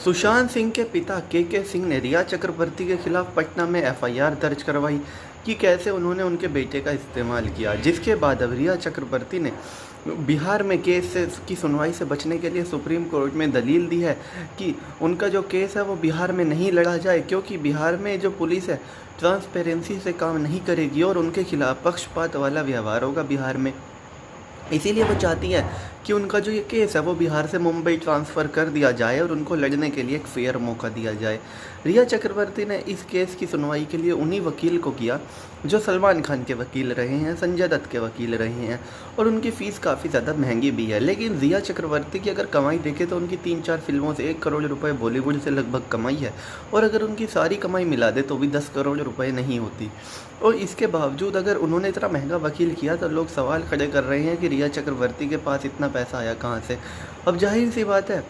सुशांत सिंह के पिता के सिंह ने रिया चक्रवर्ती के खिलाफ पटना में एफआईआर दर्ज करवाई कि कैसे उन्होंने उनके बेटे का इस्तेमाल किया, जिसके बाद अब रिया चक्रवर्ती ने बिहार में केस से की सुनवाई से बचने के लिए सुप्रीम कोर्ट में दलील दी है कि उनका जो केस है वो बिहार में नहीं लड़ा जाए, क्योंकि बिहार में जो पुलिस है ट्रांसपेरेंसी से काम नहीं करेगी और उनके खिलाफ पक्षपात वाला व्यवहार होगा बिहार में। इसीलिए वो चाहती है कि उनका जो ये केस है वो बिहार से मुंबई ट्रांसफ़र कर दिया जाए और उनको लड़ने के लिए एक फेयर मौका दिया जाए। रिया चक्रवर्ती ने इस केस की सुनवाई के लिए उन्हीं वकील को किया जो सलमान खान के वकील रहे हैं, संजय दत्त के वकील रहे हैं, और उनकी फ़ीस काफ़ी ज़्यादा महंगी भी है। लेकिन रिया चक्रवर्ती की अगर कमाई देखें तो उनकी 3-4 फिल्मों से 1 करोड़ रुपए बॉलीवुड से लगभग कमाई है, और अगर उनकी सारी कमाई मिला दे तो भी 10 करोड़ रुपए नहीं होती। और इसके बावजूद अगर उन्होंने इतना महंगा वकील किया तो लोग सवाल खड़े कर रहे हैं कि रिया चक्रवर्ती के पास इतना पैसा आया कहाँ से। अब जाहिर सी बात है,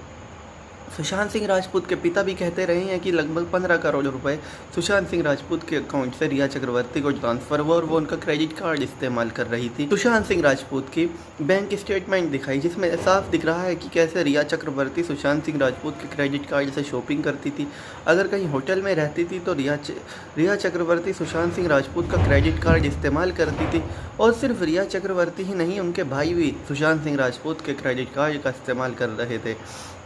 सुशांत सिंह राजपूत के पिता भी कहते रहे हैं कि लगभग 15 करोड़ रुपए सुशांत सिंह राजपूत के अकाउंट से रिया चक्रवर्ती को ट्रांसफ़र हुआ और वो उनका क्रेडिट कार्ड इस्तेमाल कर रही थी। सुशांत सिंह राजपूत की बैंक स्टेटमेंट दिखाई जिसमें साफ दिख रहा है कि कैसे रिया चक्रवर्ती सुशांत सिंह राजपूत के क्रेडिट कार्ड से शॉपिंग करती थी। अगर कहीं होटल में रहती थी तो रिया चक्रवर्ती सुशांत सिंह राजपूत का क्रेडिट कार्ड इस्तेमाल करती थी, और सिर्फ रिया चक्रवर्ती ही नहीं, उनके भाई भी सुशांत सिंह राजपूत के क्रेडिट कार्ड का इस्तेमाल कर रहे थे।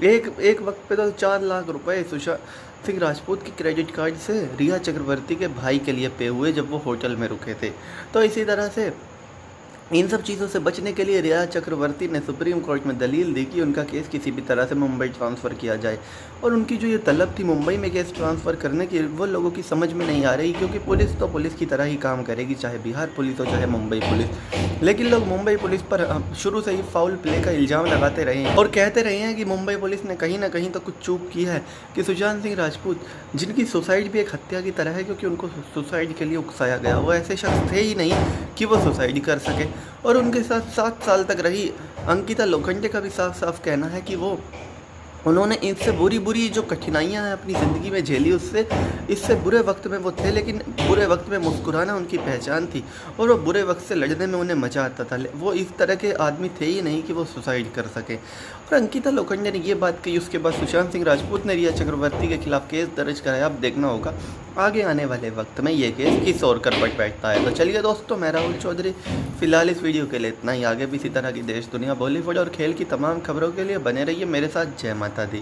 एक वक्त पे तो 4 लाख रुपए सुशांत सिंह राजपूत के क्रेडिट कार्ड से रिया चक्रवर्ती के भाई के लिए पे हुए जब वो होटल में रुके थे। तो इसी तरह से इन सब चीज़ों से बचने के लिए रिया चक्रवर्ती ने सुप्रीम कोर्ट में दलील दी कि उनका केस किसी भी तरह से मुंबई ट्रांसफ़र किया जाए, और उनकी जो ये तलब थी मुंबई में केस ट्रांसफ़र करने की, वो लोगों की समझ में नहीं आ रही, क्योंकि पुलिस तो पुलिस की तरह ही काम करेगी, चाहे बिहार पुलिस हो चाहे मुंबई पुलिस। लेकिन लोग मुंबई पुलिस पर शुरू से ही फाउल प्ले का इल्ज़ाम लगाते रहे हैं और कहते रहे हैं कि मुंबई पुलिस ने कहीं ना कहीं तो कुछ चूक की है कि सुशांत सिंह राजपूत, जिनकी सुसाइड भी एक हत्या की तरह है क्योंकि उनको सुसाइड के लिए उकसाया गया, वो ऐसे शख्स थे ही नहीं कि वो सुसाइड कर सके। और उनके साथ 7 साल तक रही अंकिता लोखंडे का भी साफ साफ कहना है कि उन्होंने इनसे बुरी जो कठिनाइयां हैं अपनी ज़िंदगी में झेली, इससे बुरे वक्त में वो थे, लेकिन बुरे वक्त में मुस्कुराना उनकी पहचान थी और वो बुरे वक्त से लड़ने में उन्हें मज़ा आता था। वो इस तरह के आदमी थे ही नहीं कि वो सुसाइड कर सके। और अंकिता लोखंडे ने ये बात कही, उसके बाद सुशांत सिंह राजपूत ने रिया चक्रवर्ती के खिलाफ केस दर्ज कराया। अब देखना होगा आगे आने वाले वक्त में ये केस किस और करवट बैठता है। तो चलिए दोस्तों, मैं राहुल चौधरी, फिलहाल इस वीडियो के लिए इतना ही। आगे भी इसी तरह की देश दुनिया, बॉलीवुड और खेल की तमाम खबरों के लिए बने रहिए मेरे साथ। जय माता दी।